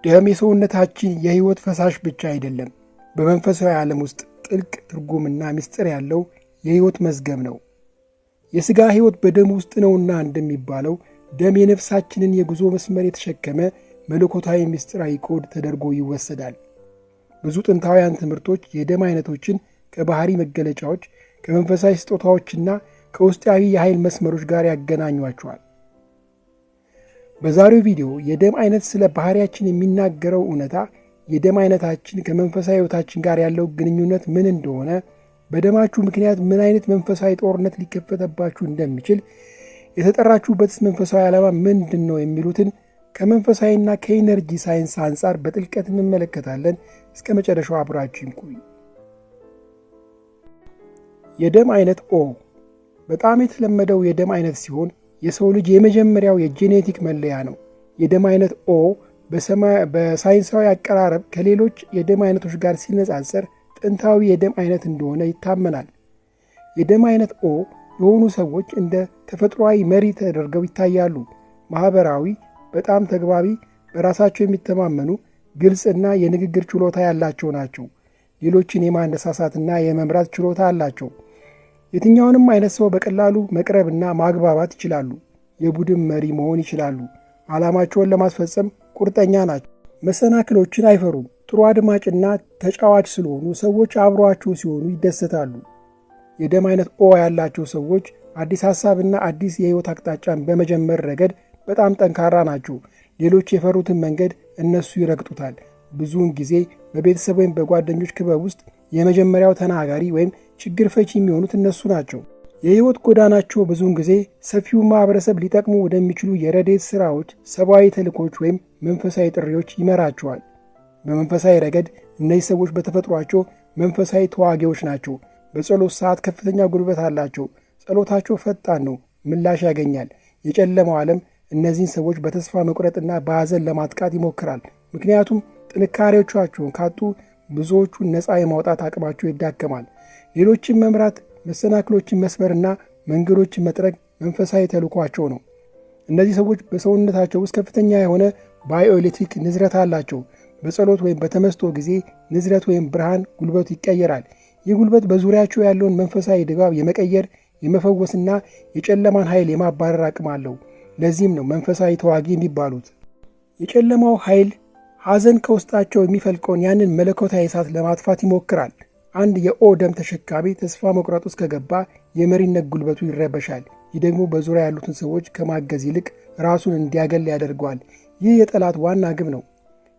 ደም የሰውነታችን የሕይወት ፈሳሽ ብቻ አይደለም፣ በመንፈሳዊ ዓለም ውስጥ ጥልቅ ትርጉምና ምስጢር ያለው የሕይወት መዝገብ ነው። የሥጋ ሕይወት በደም ውስጥ ነውና እንደሚባለው ደም የነፍሳችንን የጉዞ መስመር የተሸከመ መለኮታዊ ምስጢራዊ ኮድ ተደርጎ ይወሰዳል። ብዙ ጥንታውያን ትምህርቶች የደም አይነቶችን ከባህሪ መገለጫዎች፣ ከመንፈሳዊ ስጦታዎችና ከውስጣዊ የኃይል መስመሮች ጋር ያገናኟቸዋል። በዛሬው ቪዲዮ የደም አይነት ስለ ባህሪያችን የሚናገረው እውነታ፣ የደም አይነታችን ከመንፈሳዊ ሕይወታችን ጋር ያለው ግንኙነት ምን እንደሆነ፣ በደማችሁ ምክንያት ምን አይነት መንፈሳዊ ጦርነት ሊከፈተባችሁ እንደሚችል፣ የተጠራችሁበትስ መንፈሳዊ ዓላማ ምንድን ነው የሚሉትን ከመንፈሳዊና ከኢነርጂ ሳይንስ አንጻር በጥልቀት እንመለከታለን። እስከ መጨረሻው አብራችሁን ቆዩ። የደም አይነት ኦ በጣም የተለመደው የደም አይነት ሲሆን የሰው ልጅ የመጀመሪያው የጄኔቲክ መለያ ነው። የደም አይነት ኦ በሳይንሳዊ አቀራረብ ከሌሎች የደም አይነቶች ጋር ሲነጻጸር ጥንታዊ የደም አይነት እንደሆነ ይታመናል። የደም አይነት ኦ የሆኑ ሰዎች እንደ ተፈጥሯዊ መሪ ተደርገው ይታያሉ። ማኅበራዊ፣ በጣም ተግባቢ፣ በራሳቸው የሚተማመኑ፣ ግልጽና የንግግር ችሎታ ያላቸው ናቸው። ሌሎችን የማነሳሳትና የመምራት ችሎታ አላቸው። የትኛውንም አይነት ሰው በቀላሉ መቅረብና ማግባባት ይችላሉ። የቡድን መሪ መሆን ይችላሉ። ዓላማቸውን ለማስፈጸም ቁርጠኛ ናቸው። መሰናክሎችን አይፈሩም። ጥሩ አድማጭና ተጫዋች ስለሆኑ ሰዎች አብረዋቸው ሲሆኑ ይደሰታሉ። የደም አይነት ኦ ያላቸው ሰዎች አዲስ ሐሳብና አዲስ የሕይወት አቅጣጫን በመጀመር ረገድ በጣም ጠንካራ ናቸው። ሌሎች የፈሩትን መንገድ እነሱ ይረግጡታል። ብዙውን ጊዜ በቤተሰብ ወይም በጓደኞች ክበብ ውስጥ የመጀመሪያው ተናጋሪ ወይም ችግር ፈቺ የሚሆኑት እነሱ ናቸው። የሕይወት ጎዳናቸው ብዙውን ጊዜ ሰፊውን ማኅበረሰብ ሊጠቅሙ ወደሚችሉ የረድኤት ሥራዎች፣ ሰብአዊ ተልእኮች ወይም መንፈሳዊ ጥሪዎች ይመራቸዋል። በመንፈሳዊ ረገድ እነዚህ ሰዎች በተፈጥሯቸው መንፈሳዊ ተዋጊዎች ናቸው። በጸሎት ሰዓት ከፍተኛ ጉልበት አላቸው። ጸሎታቸው ፈጣን ነው፣ ምላሽ ያገኛል። የጨለማው ዓለም እነዚህን ሰዎች በተስፋ መቁረጥና በሐዘን ለማጥቃት ይሞክራል። ምክንያቱም ጥንካሬዎቻቸውን ካጡ ብዙዎቹን ነፃ የማውጣት አቅማቸው ይዳከማል። ሌሎችን መምራት፣ መሰናክሎችን መስበርና መንገዶችን መጥረግ መንፈሳዊ ተልኳቸው ነው። እነዚህ ሰዎች በሰውነታቸው ውስጥ ከፍተኛ የሆነ ባዮኤሌክትሪክ ንዝረት አላቸው። በጸሎት ወይም በተመስጦ ጊዜ ንዝረት ወይም ብርሃን ጉልበቱ ይቀየራል። ይህ ጉልበት በዙሪያቸው ያለውን መንፈሳዊ ድባብ የመቀየር የመፈወስና የጨለማን ኃይል የማባረር አቅም አለው። ለዚህም ነው መንፈሳዊ ተዋጊ የሚባሉት። የጨለማው ኃይል ሐዘን ከውስጣቸው የሚፈልቀውን ያንን መለኮታዊ እሳት ለማጥፋት ይሞክራል። አንድ የኦ ደም ተሸካሚ ተስፋ መቁረጥ ውስጥ ከገባ የመሪነት ጉልበቱ ይረበሻል። ይህ ደግሞ በዙሪያ ያሉትን ሰዎች ከማገዝ ይልቅ ራሱን እንዲያገል ያደርገዋል። ይህ የጠላት ዋና ግብ ነው።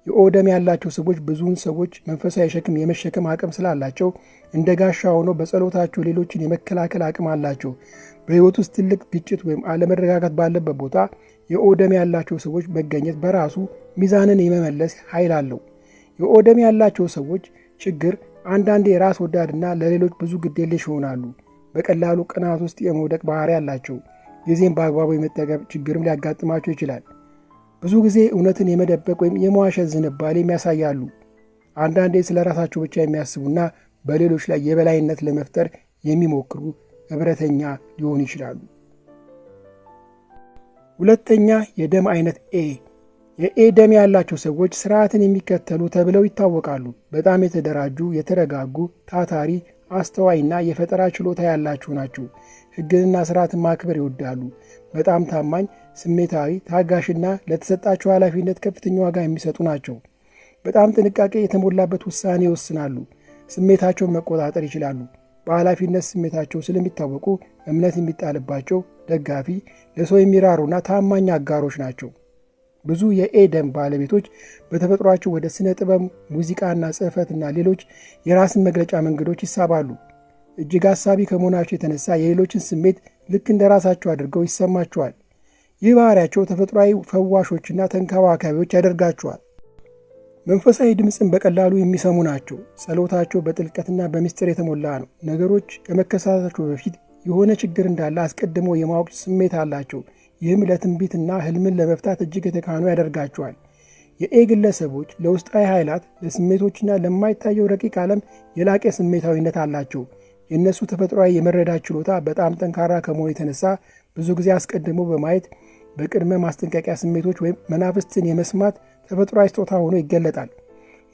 የኦ ደም ያላቸው ሰዎች ብዙውን ሰዎች መንፈሳዊ ሸክም የመሸከም አቅም ስላላቸው እንደ ጋሻ ሆኖ በጸሎታቸው ሌሎችን የመከላከል አቅም አላቸው። በሕይወት ውስጥ ትልቅ ግጭት ወይም አለመረጋጋት ባለበት ቦታ የኦ ደም ያላቸው ሰዎች መገኘት በራሱ ሚዛንን የመመለስ ኃይል አለው። የኦ ደም ያላቸው ሰዎች ችግር አንዳንዴ ራስ ወዳድና ለሌሎች ብዙ ግዴለሽ ይሆናሉ። በቀላሉ ቅናት ውስጥ የመውደቅ ባህሪ አላቸው። ጊዜም በአግባቡ የመጠቀም ችግርም ሊያጋጥማቸው ይችላል። ብዙ ጊዜ እውነትን የመደበቅ ወይም የመዋሸት ዝንባሌ የሚያሳያሉ። አንዳንዴ ስለ ራሳቸው ብቻ የሚያስቡና በሌሎች ላይ የበላይነት ለመፍጠር የሚሞክሩ እብረተኛ ሊሆኑ ይችላሉ። ሁለተኛ የደም አይነት ኤ። የኤ ደም ያላቸው ሰዎች ስርዓትን የሚከተሉ ተብለው ይታወቃሉ። በጣም የተደራጁ፣ የተረጋጉ፣ ታታሪ፣ አስተዋይና የፈጠራ ችሎታ ያላቸው ናቸው። ሕግንና ስርዓትን ማክበር ይወዳሉ። በጣም ታማኝ፣ ስሜታዊ፣ ታጋሽና ለተሰጣቸው ኃላፊነት ከፍተኛ ዋጋ የሚሰጡ ናቸው። በጣም ጥንቃቄ የተሞላበት ውሳኔ ይወስናሉ። ስሜታቸውን መቆጣጠር ይችላሉ። በኃላፊነት ስሜታቸው ስለሚታወቁ እምነት የሚጣልባቸው፣ ደጋፊ፣ ለሰው የሚራሩና ታማኝ አጋሮች ናቸው። ብዙ የኤ ደም ባለቤቶች በተፈጥሯቸው ወደ ስነ ጥበብ፣ ሙዚቃና ጽሕፈትና ሌሎች የራስን መግለጫ መንገዶች ይሳባሉ። እጅግ አሳቢ ከመሆናቸው የተነሳ የሌሎችን ስሜት ልክ እንደ ራሳቸው አድርገው ይሰማቸዋል። ይህ ባህሪያቸው ተፈጥሯዊ ፈዋሾችና ተንከባካቢዎች ያደርጋቸዋል። መንፈሳዊ ድምፅን በቀላሉ የሚሰሙ ናቸው። ጸሎታቸው በጥልቀትና በምስጢር የተሞላ ነው። ነገሮች ከመከሰታቸው በፊት የሆነ ችግር እንዳለ አስቀድሞ የማወቅ ስሜት አላቸው። ይህም ለትንቢትና ህልምን ለመፍታት እጅግ የተካኑ ያደርጋቸዋል። የኤ ግለሰቦች ለውስጣዊ ኃይላት፣ ለስሜቶችና ለማይታየው ረቂቅ ዓለም የላቀ ስሜታዊነት አላቸው። የእነሱ ተፈጥሯዊ የመረዳት ችሎታ በጣም ጠንካራ ከመሆኑ የተነሳ ብዙ ጊዜ አስቀድሞ በማየት በቅድመ ማስጠንቀቂያ ስሜቶች ወይም መናፍስትን የመስማት ተፈጥሯዊ ስጦታ ሆኖ ይገለጣል።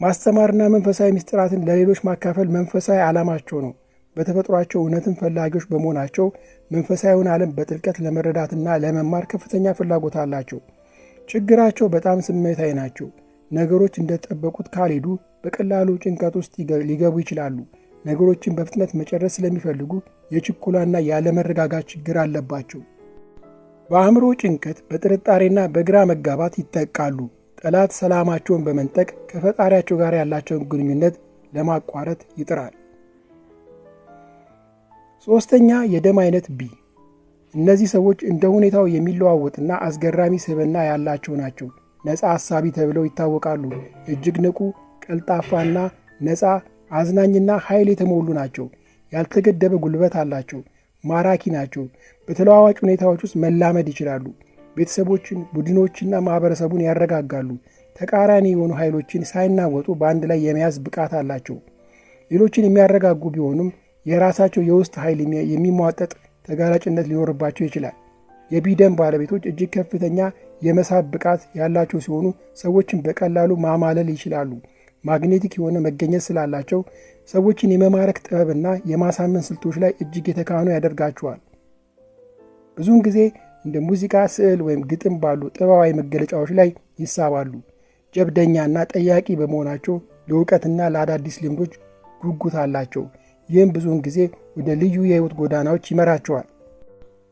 ማስተማርና መንፈሳዊ ምስጢራትን ለሌሎች ማካፈል መንፈሳዊ ዓላማቸው ነው። በተፈጥሯቸው እውነትን ፈላጊዎች በመሆናቸው መንፈሳዊውን ዓለም በጥልቀት ለመረዳትና ለመማር ከፍተኛ ፍላጎት አላቸው። ችግራቸው በጣም ስሜታዊ ናቸው። ነገሮች እንደተጠበቁት ካልሄዱ በቀላሉ ጭንቀት ውስጥ ሊገቡ ይችላሉ። ነገሮችን በፍጥነት መጨረስ ስለሚፈልጉ የችኮላና ያለመረጋጋት ችግር አለባቸው። በአእምሮ ጭንቀት፣ በጥርጣሬና በግራ መጋባት ይጠቃሉ። ጠላት ሰላማቸውን በመንጠቅ ከፈጣሪያቸው ጋር ያላቸውን ግንኙነት ለማቋረጥ ይጥራል። ሶስተኛ፣ የደም አይነት ቢ። እነዚህ ሰዎች እንደ ሁኔታው የሚለዋወጥና አስገራሚ ስብዕና ያላቸው ናቸው። ነፃ ሐሳቢ ተብለው ይታወቃሉ። እጅግ ንቁ፣ ቀልጣፋና ነፃ፣ አዝናኝና ኃይል የተሞሉ ናቸው። ያልተገደበ ጉልበት አላቸው። ማራኪ ናቸው። በተለዋዋጭ ሁኔታዎች ውስጥ መላመድ ይችላሉ። ቤተሰቦችን፣ ቡድኖችና ማኅበረሰቡን ያረጋጋሉ። ተቃራኒ የሆኑ ኃይሎችን ሳይናወጡ በአንድ ላይ የመያዝ ብቃት አላቸው። ሌሎችን የሚያረጋጉ ቢሆኑም የራሳቸው የውስጥ ኃይል የሚሟጠጥ ተጋላጭነት ሊኖርባቸው ይችላል። የቢደም ባለቤቶች እጅግ ከፍተኛ የመሳብ ብቃት ያላቸው ሲሆኑ ሰዎችን በቀላሉ ማማለል ይችላሉ። ማግኔቲክ የሆነ መገኘት ስላላቸው ሰዎችን የመማረክ ጥበብና የማሳመን ስልቶች ላይ እጅግ የተካኑ ያደርጋቸዋል። ብዙውን ጊዜ እንደ ሙዚቃ፣ ስዕል ወይም ግጥም ባሉ ጥበባዊ መገለጫዎች ላይ ይሳባሉ። ጀብደኛና ጠያቂ በመሆናቸው ለእውቀትና ለአዳዲስ ልምዶች ጉጉት አላቸው። ይህም ብዙውን ጊዜ ወደ ልዩ የሕይወት ጎዳናዎች ይመራቸዋል።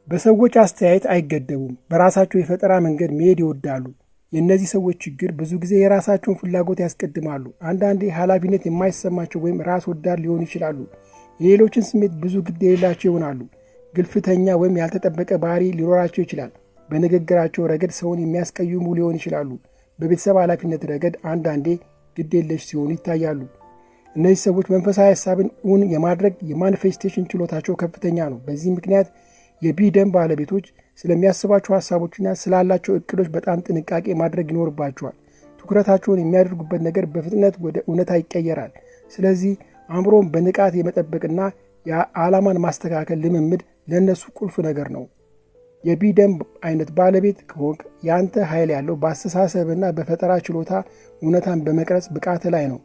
በሰዎች አስተያየት አይገደቡም። በራሳቸው የፈጠራ መንገድ መሄድ ይወዳሉ። የእነዚህ ሰዎች ችግር ብዙ ጊዜ የራሳቸውን ፍላጎት ያስቀድማሉ። አንዳንዴ ኃላፊነት የማይሰማቸው ወይም ራስ ወዳድ ሊሆኑ ይችላሉ። የሌሎችን ስሜት ብዙ ግድ የሌላቸው ይሆናሉ። ግልፍተኛ ወይም ያልተጠበቀ ባህሪ ሊኖራቸው ይችላል። በንግግራቸው ረገድ ሰውን የሚያስቀይሙ ሊሆኑ ይችላሉ። በቤተሰብ ኃላፊነት ረገድ አንዳንዴ ግድ የለሽ ሲሆኑ ይታያሉ። እነዚህ ሰዎች መንፈሳዊ ሀሳብን እውን የማድረግ የማኒፌስቴሽን ችሎታቸው ከፍተኛ ነው። በዚህ ምክንያት የቢደም ባለቤቶች ስለሚያስባቸው ሀሳቦችና ስላላቸው እቅዶች በጣም ጥንቃቄ ማድረግ ይኖርባቸዋል። ትኩረታቸውን የሚያደርጉበት ነገር በፍጥነት ወደ እውነታ ይቀየራል። ስለዚህ አእምሮን በንቃት የመጠበቅና የዓላማን ማስተካከል ልምምድ ለእነሱ ቁልፍ ነገር ነው። የቢደም አይነት ባለቤት ከሆንክ የአንተ ኃይል ያለው በአስተሳሰብና በፈጠራ ችሎታ እውነታን በመቅረጽ ብቃት ላይ ነው።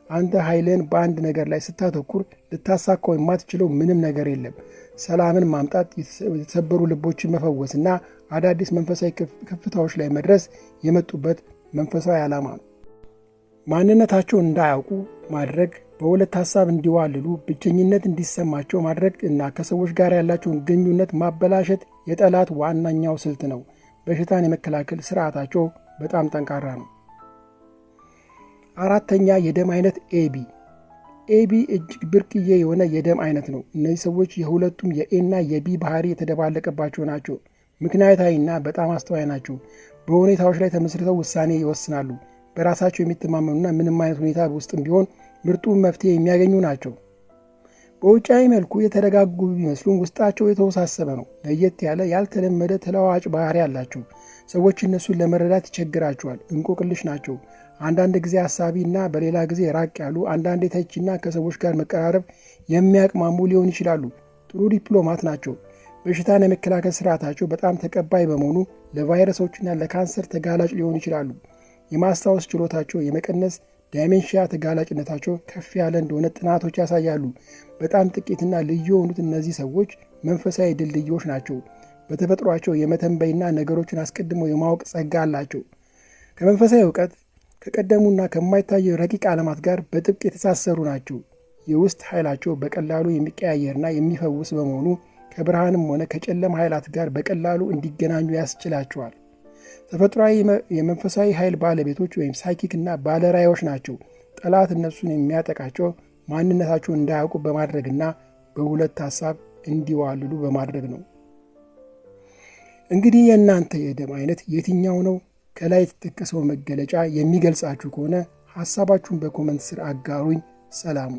አንተ ኃይልን በአንድ ነገር ላይ ስታተኩር ልታሳካው የማትችለው ምንም ነገር የለም። ሰላምን ማምጣት፣ የተሰበሩ ልቦችን መፈወስና አዳዲስ መንፈሳዊ ከፍታዎች ላይ መድረስ የመጡበት መንፈሳዊ ዓላማ ነው። ማንነታቸውን እንዳያውቁ ማድረግ፣ በሁለት ሐሳብ እንዲዋልሉ፣ ብቸኝነት እንዲሰማቸው ማድረግ እና ከሰዎች ጋር ያላቸውን ግንኙነት ማበላሸት የጠላት ዋናኛው ስልት ነው። በሽታን የመከላከል ስርዓታቸው በጣም ጠንካራ ነው። አራተኛ፣ የደም አይነት ኤቢ። ኤቢ እጅግ ብርቅዬ የሆነ የደም አይነት ነው። እነዚህ ሰዎች የሁለቱም የኤና የቢ ባህሪ የተደባለቀባቸው ናቸው። ምክንያታዊና በጣም አስተዋይ ናቸው። በሁኔታዎች ላይ ተመስርተው ውሳኔ ይወስናሉ። በራሳቸው የሚተማመኑና ምንም አይነት ሁኔታ ውስጥም ቢሆን ምርጡን መፍትሄ የሚያገኙ ናቸው። በውጫዊ መልኩ የተረጋጉ ቢመስሉም ውስጣቸው የተወሳሰበ ነው። ለየት ያለ ያልተለመደ ተለዋዋጭ ባህሪ አላቸው። ሰዎች እነሱን ለመረዳት ይቸግራቸዋል። እንቆቅልሽ ናቸው። አንዳንድ ጊዜ ሐሳቢ እና በሌላ ጊዜ ራቅ ያሉ፣ አንዳንዴ ተቺና ከሰዎች ጋር መቀራረብ የሚያቅማሙ ሊሆን ይችላሉ። ጥሩ ዲፕሎማት ናቸው። በሽታን የመከላከል ስርዓታቸው በጣም ተቀባይ በመሆኑ ለቫይረሶችና ለካንሰር ተጋላጭ ሊሆኑ ይችላሉ። የማስታወስ ችሎታቸው የመቀነስ ዳይሜንሺያ ተጋላጭነታቸው ከፍ ያለ እንደሆነ ጥናቶች ያሳያሉ። በጣም ጥቂትና ልዩ የሆኑት እነዚህ ሰዎች መንፈሳዊ ድልድዮች ናቸው። በተፈጥሯቸው የመተንበይና ነገሮችን አስቀድመው የማወቅ ጸጋ አላቸው። ከመንፈሳዊ እውቀት ከቀደሙና ከማይታየው ረቂቅ ዓለማት ጋር በጥብቅ የተሳሰሩ ናቸው። የውስጥ ኃይላቸው በቀላሉ የሚቀያየርና የሚፈውስ በመሆኑ ከብርሃንም ሆነ ከጨለማ ኃይላት ጋር በቀላሉ እንዲገናኙ ያስችላቸዋል። ተፈጥሯዊ የመንፈሳዊ ኃይል ባለቤቶች ወይም ሳይኪክና ባለራዕዮች ናቸው። ጠላት እነሱን የሚያጠቃቸው ማንነታቸውን እንዳያውቁ በማድረግና በሁለት ሐሳብ እንዲዋልሉ በማድረግ ነው። እንግዲህ የእናንተ የደም አይነት የትኛው ነው? ከላይ የተጠቀሰው መገለጫ የሚገልጻችሁ ከሆነ ሐሳባችሁን በኮመንት ስር አጋሩኝ። ሰላሙ